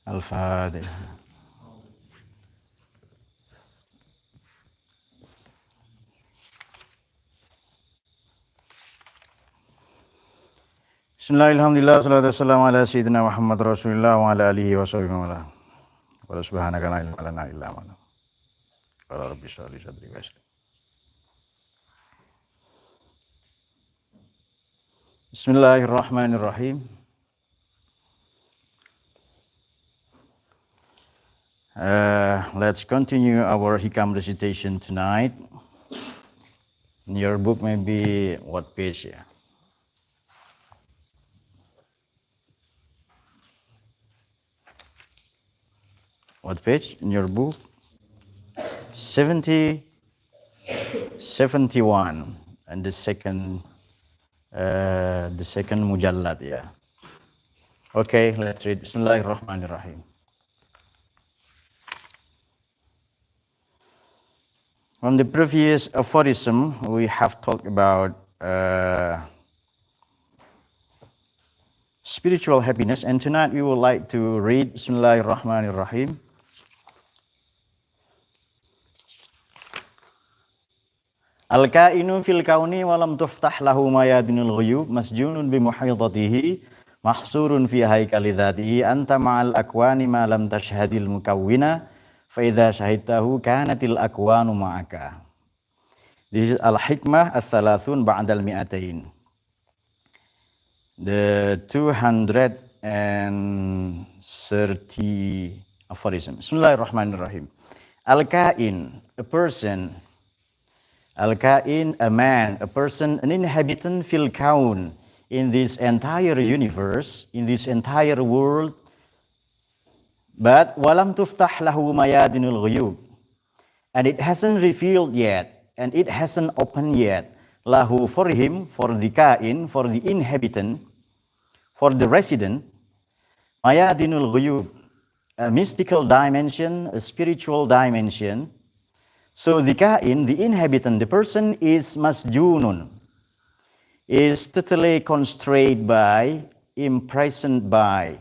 Al-Fatiha. Bismillahirrahmanirrahim. Salatu wassalamu ala sayyidina Muhammad Rasulullah wa ala alihi wa sahbihi wa ala. Wa subhanaka la ilma lana illa ma 'allamtana. Qala rabbi shrah li sadri wa yassir. Bismillahirrahmanirrahim. Let's continue our hikam recitation tonight. In your book, maybe what page? Yeah. What page in your book? 71, and the second mujallad. Yeah. Okay, let's read. Bismillahirrahmanirrahim. From the previous aphorism, we have talked about spiritual happiness, and tonight we would like to read Bismillahirrahmanirrahim. Al-kainu fil kauni walam tuftah lahu mayadinul ghuyub masjunun bimuhitatihi mahsurun fi haikali dhatihi anta ma'al akwani ma lam tashhadil mukawwina fa idza shahidtahu kanatil akwanu ma'aka. This is al-hikmah as-salasun ba'dal mi'atain. The 230 aphorism. Bismillahirrahmanirrahim. Al-kain, a person. Al-Kain, a man, a person, an inhabitant fil kaun, in this entire universe, in this entire world. But walam tuftah lahu mayadinul ghuyub, and it hasn't revealed yet, and it hasn't opened yet, lahu for him, for the kain, for the inhabitant, for the resident, mayadinul ghuyub, a mystical dimension, a spiritual dimension. So the kain, the inhabitant, the person is masjunun, is totally constrained by, imprisoned by,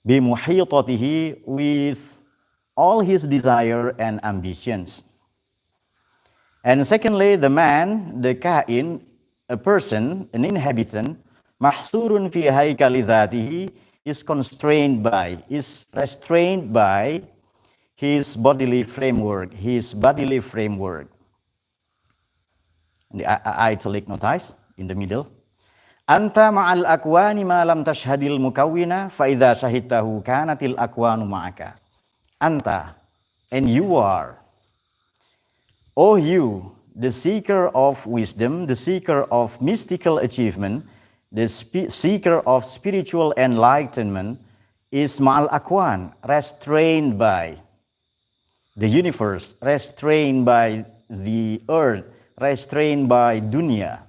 bimuhitatihi, with all his desire and ambitions. And secondly, the man, the kain, a person, an inhabitant, mahsurun fi haikali dhatihi, is constrained by, is restrained by his bodily framework, The italic notice in the middle. Anta ma'al akwani ma lam tashhadil mukawwina fa idza shahidtahu kanatil akwanu ma'aka. Anta, and you are. O you, the seeker of wisdom, the seeker of mystical achievement, the seeker of spiritual enlightenment, is ma'al akwan, restrained by the universe, restrained by the earth, restrained by dunya,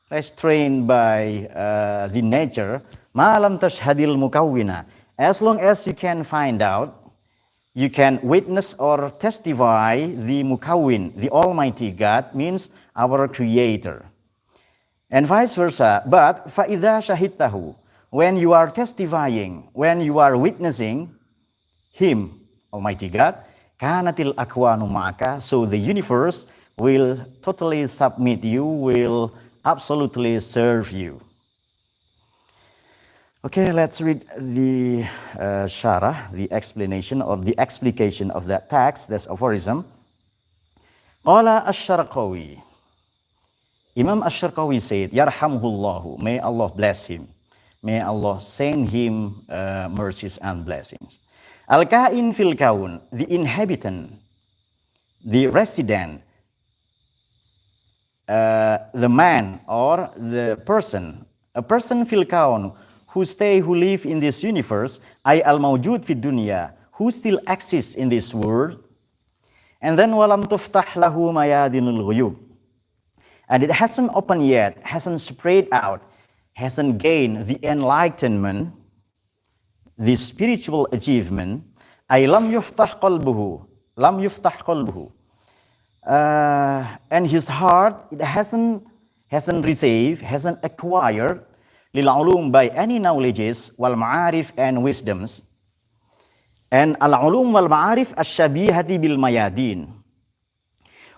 restrained by the nature, ma'alam tashhadil mukawwina. As long as you can find out, you can witness or testify the mukawwin, the Almighty God, means our Creator. And vice versa. But fa'idha shahidtahu, when you are testifying, when you are witnessing Him, Almighty God, kanatil akwanu ma'aka, so the universe will totally submit you, will absolutely serve you. Okay, let's read the sharah, the explanation of the explication of that text, that's aphorism. Qala ash-Sharqawi. Imam ash-Sharqawi said, Yarhamhullahu, may Allah bless him. May Allah send him mercies and blessings. Al-Kain fil kaun, the inhabitant, the resident, the man or the person, a person fil kaun, who live in this universe, ay al-mawjud fid dunya, who still exists in this world. And then walam tuftah lahu mayadinul ghuyub, and it hasn't opened yet, hasn't spread out, hasn't gained the enlightenment, the spiritual achievement, ay lam yuftah qalbuhu, and his heart, it hasn't received, hasn't acquired lil ulum, by any knowledges, wal ma'arif, and wisdoms, And al-ulum wal ma'arif asy-syabihati bil mayadin,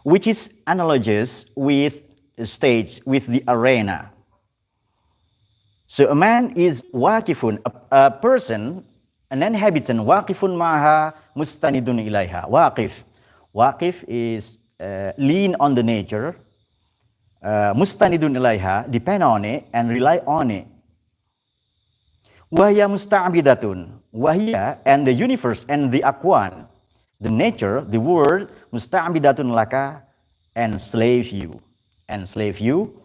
which is analogous with the stage, with the arena. So a man is waqifun, a person, an inhabitant, waqifun ma'aha mustanidun ilaiha. Waqif is lean on the nature, mustanidun ilaiha, depend on it and rely on it. Wahya musta'abidatun, wahya and the universe and the akwan, the nature, the world, musta'abidatun laka, enslave you. Enslave you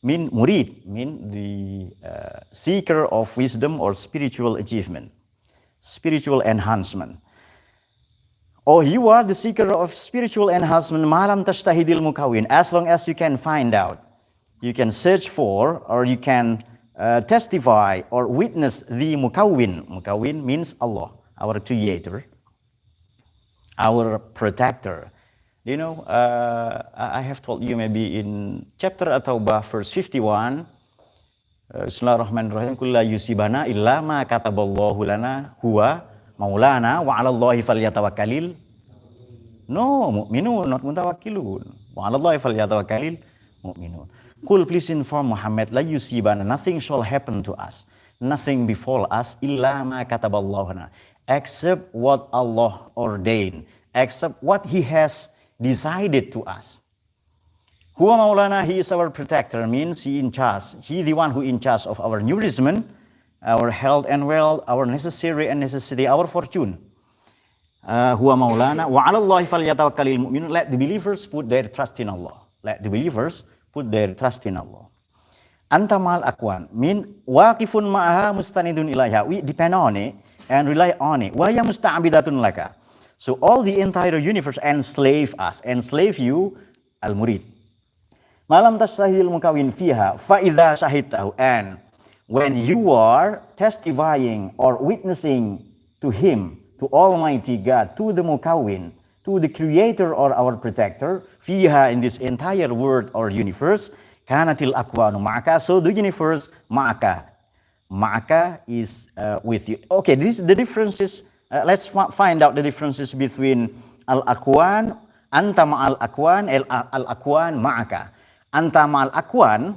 mean murid, mean the seeker of wisdom or spiritual achievement, spiritual enhancement. Oh, you are the seeker of spiritual enhancement, malam tashtahidil mukawin, as long as you can find out, you can search for, or you can testify or witness the mukawin. Mukawin means Allah, our creator, our protector. You know, I have told you maybe in chapter At-Taubah, verse 51, Bismillahirrahmanirrahim, kulla yusibana illa ma kataballahu lana huwa maulana wa 'alallahi falyatawakkalil. No, mu'minun, not mutawakkilun. Wa 'alallahi falyatawakkalil mu'minun. Qul, please inform Muhammad, la yusibana, nothing shall happen to us, nothing befall us, illa ma kataballahu lana, except what Allah ordained, except what He has decided to us. Huwa maulana, He is our protector, means He in charge. He the one who in charge of our nourishment, our health and wealth, our necessary and necessity, our fortune. Huwa maulana wa 'alallahi falyatawakkalil mu'minun. Let the believers put their trust in Allah. Let the believers put their trust in Allah. Anta ma'al akwan, mean waqifun ma'aha mustanidun ilaiha. We depend on it and rely on it. Wa ya musta'abidatun laka. So all the entire universe enslave us, enslave you, al-murid. Malam tashtahil mukawin fiha, fa'idha syahidtahu. And when you are testifying or witnessing to Him, to Almighty God, to the mukawin, to the creator or our protector, fiha, in this entire world or universe, kanatil akwanu ma'aka, so the universe ma'aka. Ma'aka is with you. Okay, the differences. Let's find out the differences between al-akwan, anta ma'al akwan, al-akwan ma'aka. Anta ma'al akwan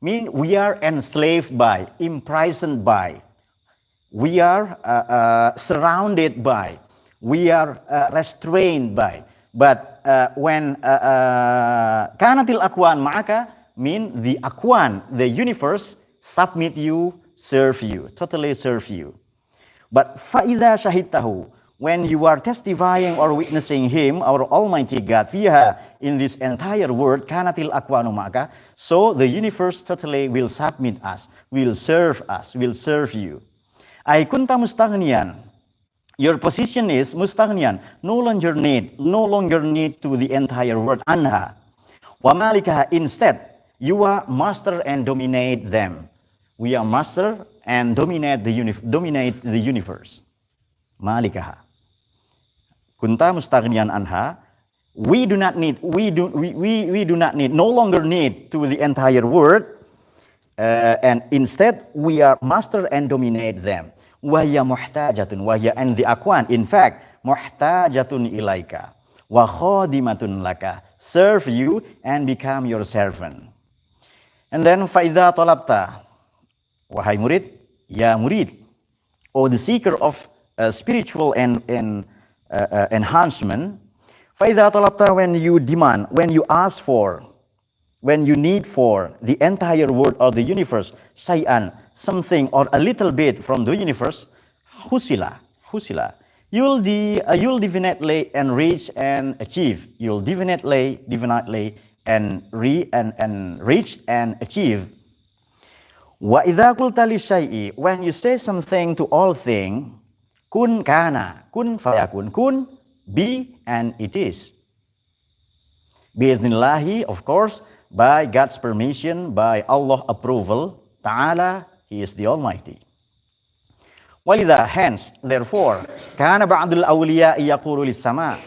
mean we are enslaved by, imprisoned by, we are surrounded by, we are restrained by. But when kanatil akwan ma'aka mean the akwan, the universe, submit you, serve you, totally serve you. But fa'idha syahidtahu, when you are testifying or witnessing Him, our Almighty God, fiha, in this entire world, kanatil akwanu ma'aka, so the universe totally will submit us, will serve you. Ay kunta mustaghniyan, your position is mustaghniyan, no longer need to the entire world, anha. Wa malikaha, instead, you are master and dominate them. We are master and dominate the universe. Malikaha. Kunta mustaghniyan anha. We do not need, no longer need to the entire world, and instead we are master and dominate them. Wahya muhtajatun, wahya, and the akwan, in fact, muhtajatun ilaika, wa khadimatun laka, serve you and become your servant. And then fa'idha talabta, wahai murid, ya murid, or the seeker of spiritual enhancement, fa'idha talabta, when you demand, when you ask for, when you need for the entire world or the universe, say'an, something or a little bit from the universe, husila, you'll definitely enrich and achieve. You'll definitely and reach and achieve. Wa idza qulta li syai'i, when you say something to all thing, kun kana, kun fayakun, kun, be, and it is. Bi'idhnillahi, of course, by God's permission, by Allah approval, Ta'ala, He is the Almighty. Walidha, hence, therefore, kana ba'dul awliya yaqulu lis-sama'.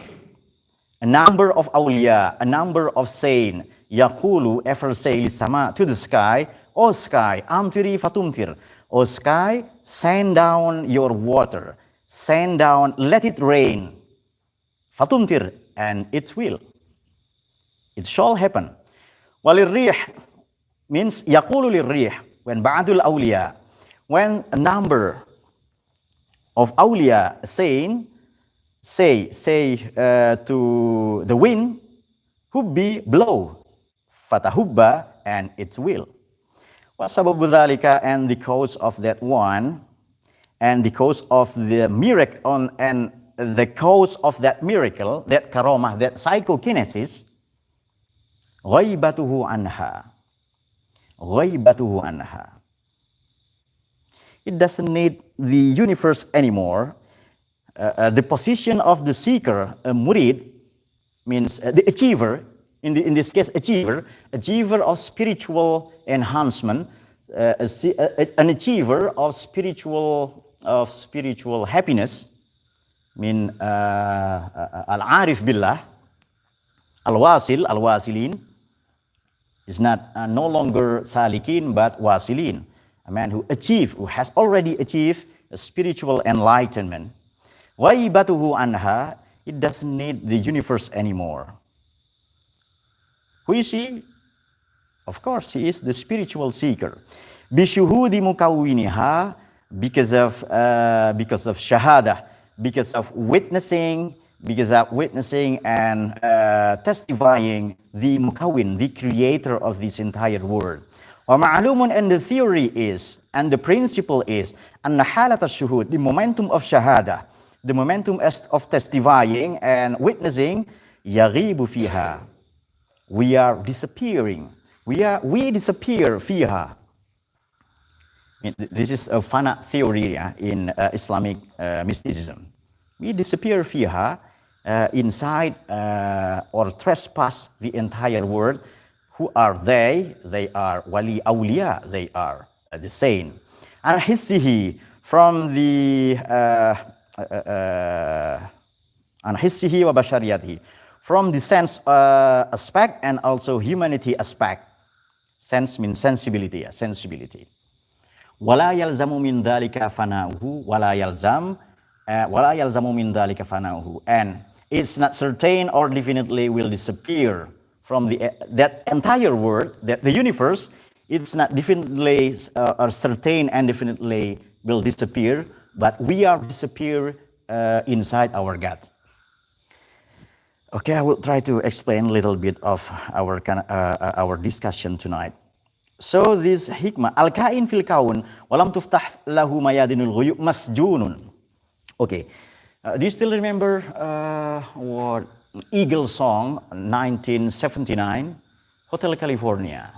A number of awliya, a number of saints, yaqulu, ever say lis-sama', to the sky, O sky, amtiri fatumtir, O sky, send down your water. send down, let it rain, fatumtir, and it will. It shall happen. Walirrih means yaqulu lirrih, when ba'dul awliya, when a number of awliya say to the wind, hubbi, blow, fatahubba, and it will. Wasababu dhalika, and the cause of that one, and the cause of the miracle, and the cause of that miracle, that karomah, that psychokinesis, ghaibatuhu anha. Ghaibatuhu anha. It doesn't need the universe anymore. The position of the seeker, murid, means the achiever, in this case, achiever of spiritual enhancement, an achiever of spiritual happiness, mean al-arif billah, al-wasilin, is not no longer salikin but wasilin, a man who has already achieved a spiritual enlightenment. Ghaibatuhu anha, it doesn't need the universe anymore. Who is he? Of course, he is the spiritual seeker. Bishuhudi mukawwiniha, because of shahada, because of witnessing and testifying the mukawwin, the creator of this entire world. Wa ma'lumun, and the theory is, and the principle is, anna halat ash-shuhud, the momentum of shahada, the momentum of testifying and witnessing, yaghibu fiha. We are disappearing. We disappear fiha. This is a fana theory in Islamic mysticism. We disappear fiha, inside or trespass the entire world. Who are they? They are wali awliya. They are the saint. And hissihi, from the hissihi wa bashariyatihi, from the sense aspect and also humanity aspect. Sense means sensibility. Wala yalzamu min dhalika fana'uhu, wala yalzamu min dhalika fana'uhu, and it's not certain or definitely will disappear from that entire world, that the universe. It's not definitely or certain and definitely will disappear, but we are disappear inside our God. Okay, I will try to explain a little bit of our discussion tonight. So this hikmah, al-kain fil kaun, walam tuftah lahu mayadinul ghuyub masjunun. Okay, do you still remember what Eagle song, 1979, Hotel California?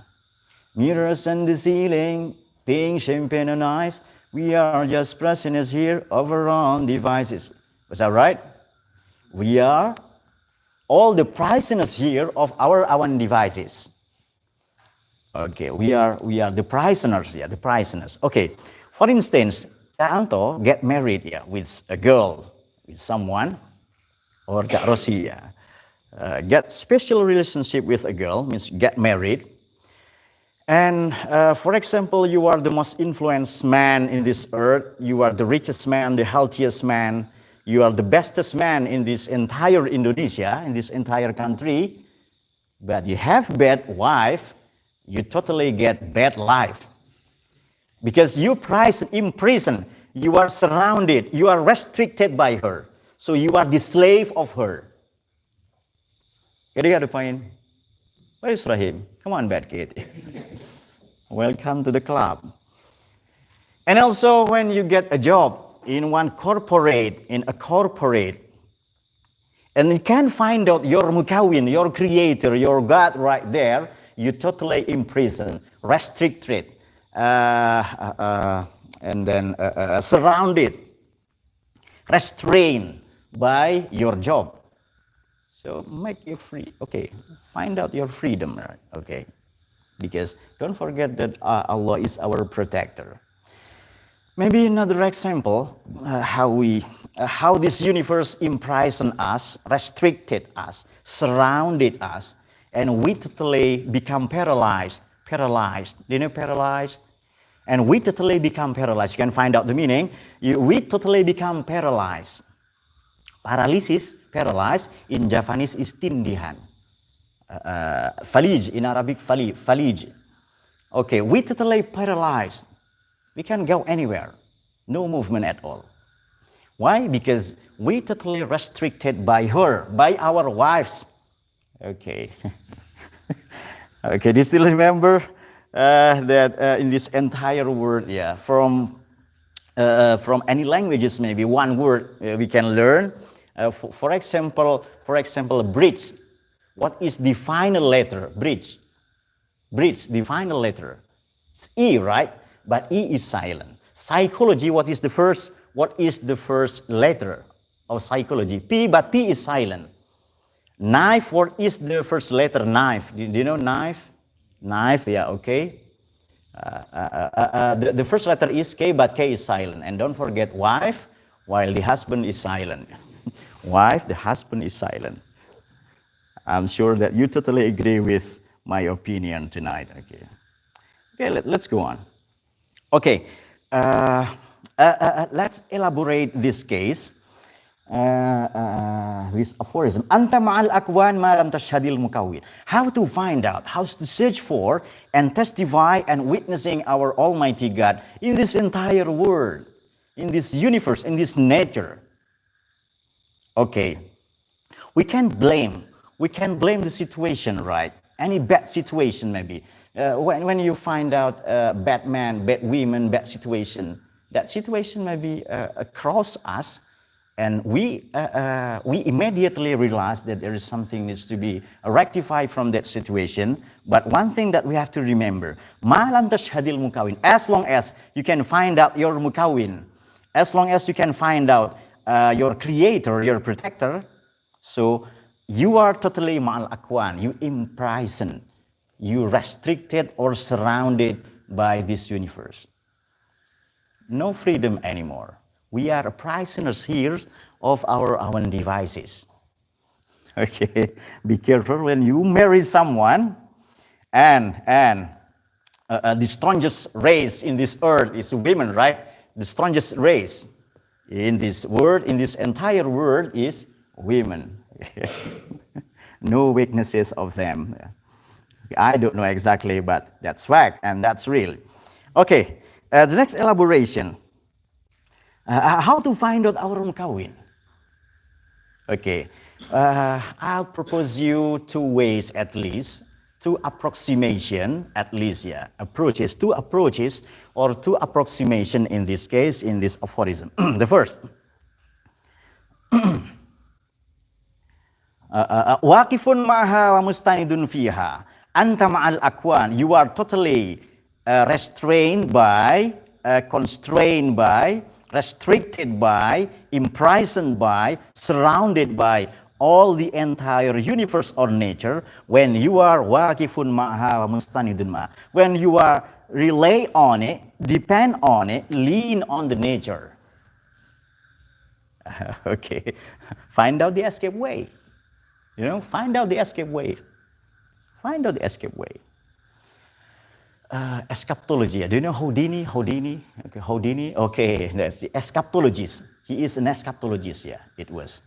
Mirrors on the ceiling, pink champagne on ice, we are just prisoners here over on devices. Was that right? We are all the prisoners here of our own devices. Okay, we are the prisoners, the prisoners. Okay, for instance, Anto get married with a girl, with someone, or Kak Rosi, get special relationship with a girl, means get married. And for example, you are the most influenced man in this earth, you are the richest man, the healthiest man, you are the bestest man in this entire Indonesia, in this entire country, but you have bad wife, you totally get bad life. Because you imprisoned, you are surrounded, you are restricted by her. So you are the slave of her. You got the point? Where is Rahim? Come on, bad kid. Welcome to the club. And also when you get a job in a corporate, and you can't find out your mukawin, your creator, your God right there, you totally imprisoned, restricted, and then surrounded, restrained by your job. So make you free. Okay, find out your freedom, right? Okay, because don't forget that Allah is our protector. Maybe another example, how this universe imprisoned us, restricted us, surrounded us, and we totally become paralyzed. Do you know paralyzed? and we totally become paralyzed. You can find out the meaning. We totally become paralyzed. Paralysis, paralyzed, in Javanese is tindihan. Falij, in Arabic, falij. Okay, we totally paralyzed. We can't go anywhere. No movement at all. Why? Because we totally restricted by her, by our wives. Okay. Okay, do you still remember that in this entire word, yeah, from any languages, maybe one word we can learn. For example, bridge. What is the final letter? Bridge. Bridge, the final letter. It's E, right? But E is silent. Psychology, what is the first letter of psychology? P, but P is silent. Knife, what is the first letter? Knife. Do you know knife? Knife, yeah, okay. The first letter is K, but K is silent. And don't forget wife, while the husband is silent. Wife, the husband is silent. I'm sure that you totally agree with my opinion tonight. Okay, let's go on. Okay, let's elaborate this case. This aphorism. Anta ma'al akwan ma lam tashhadil mukawwin. How to find out, how to search for and testify and witnessing our Almighty God in this entire world, in this universe, in this nature. Okay, we can blame the situation, right? Any bad situation maybe. When you find out bad man, bad women, bad situation, that situation may be across us, and we immediately realize that there is something needs to be rectified from that situation. But one thing that we have to remember, malam tashhadil mukawin, as long as you can find out your mukawin, as long as you can find out your creator, your protector, so you are totally ma'al akwan, you imprisoned, you restricted or surrounded by this universe. No freedom anymore. We are prisoners here of our own devices. Okay, be careful when you marry someone, and the strongest race in this earth is women, right? The strongest race in this world, in this entire world, is women. No weaknesses of them. I don't know exactly, but that's fact and that's real. Okay, the next elaboration. How to find out our mukawin? Okay, I'll propose you two ways at least, two approximation at least, yeah, approaches, two approaches or two approximation in this case, in this aphorism. The first, waqifun ma'ha wa mustanidun fiha, anta ma'al akwan, you are totally restrained by, constrained by, restricted by, imprisoned by, surrounded by all the entire universe or nature when you are waqifun ma'ha wa mustanidun ma'a. When you are rely on it, depend on it, lean on the nature. Okay, find out the escape way. You know, find out the escape way. Find out the escape way. Escapology. Do you know Houdini? Okay, Houdini. Okay, that's the escapologist. He is an escapologist. Yeah, it was.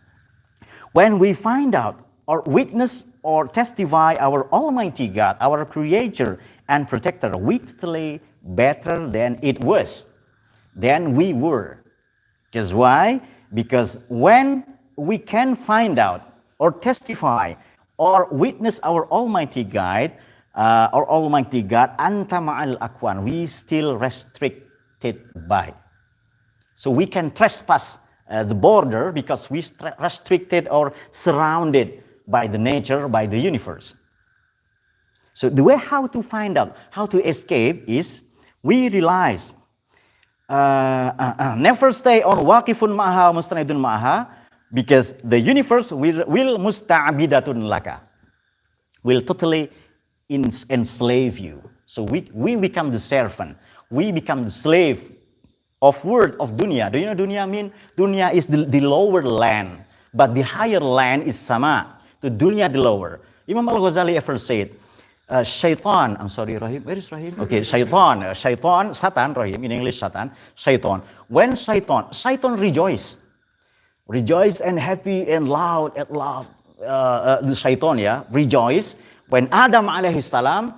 When we find out or witness or testify our Almighty God, our Creator and Protector, literally better than it was, than we were. Because why? Because when we can find out or testify or witness our Almighty God, anta ma'al akwan, we still restricted by. So we can trespass the border because we restricted or surrounded by the nature, by the universe. So the way how to find out, how to escape is we realize never stay on waqifun ma'ha mustanidun ma'ha, because the universe will musta'abidatun laka, will totally enslave you. So we become the servant. We become the slave of world of dunya. Do you know dunya mean? Dunya is the lower land, but the higher land is sama. The dunya the lower. Imam Al-Ghazali ever said, Shaitan, I'm sorry, Rahim. Where is Rahim? Okay, Shaitan, Satan, Rahim, in English, Satan, Shaitan. When Shaitan rejoice and happy and loud and loud. The Shaitan, rejoice when Adam alayhi salam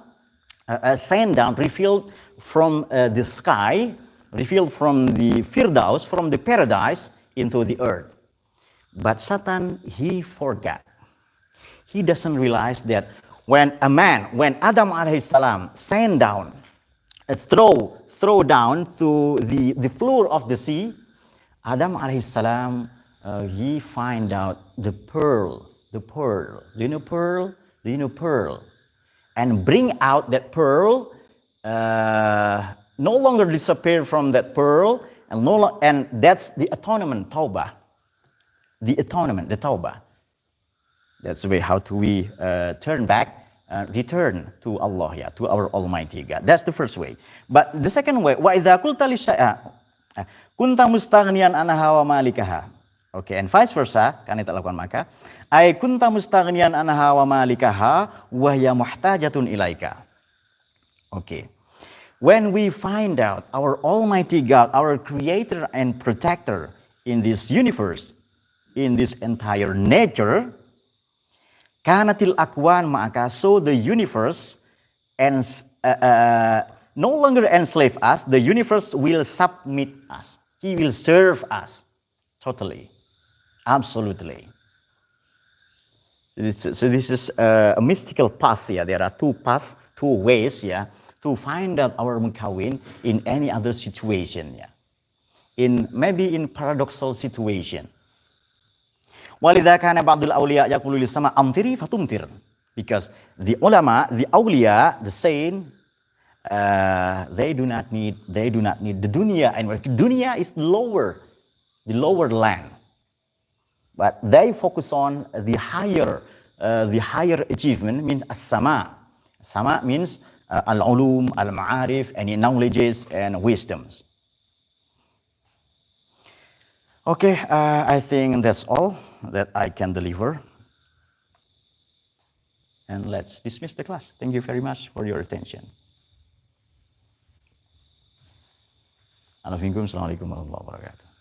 sent down, revealed from the sky, revealed from the Firdaus, from the paradise into the earth. But Satan, he forgot. He doesn't realize that when Adam alayhi salam sent down, throw down to the floor of the sea, Adam alayhi salam, he find out the pearl. Do you know pearl? And bring out that pearl, no longer disappear from that pearl, and that's the atonement, tawbah. The atonement, the tawbah. That's the way how do we turn back, return to Allah, to our Almighty God. That's the first way. But the second way, وَإِذَا قُلْتَ لِلشَّيْءَ كُنْتَ مُسْتَغْنِيًا عَنْهَا وَمَالِكَهَا. Okay, and vice versa, kan kita lakukan maka, ay kunta mustaghniyan anha wa malikaha wa hiya muhtajatun ilaika. Okay. When we find out our Almighty God, our creator and protector in this universe, in this entire nature, kanatil akwan maka, so the universe and no longer enslave us, the universe will submit us. He will serve us totally. Absolutely. So this is a mystical path. There are two paths, two ways to find out our mukawin in any other situation. Maybe in paradoxal situation. Walidha kana ba'dul awliya yaqulu lisama amtiri fatumtir. Because the ulama, the awliya, the saint, they do not need the dunya, and dunya is the lower land. But they focus on the higher achievement, means as-sama. Sama means al-ulum, al-ma'arif, any knowledges and wisdoms. Okay, I think that's all that I can deliver. And let's dismiss the class. Thank you very much for your attention. Assalamualaikum warahmatullahi wabarakatuh.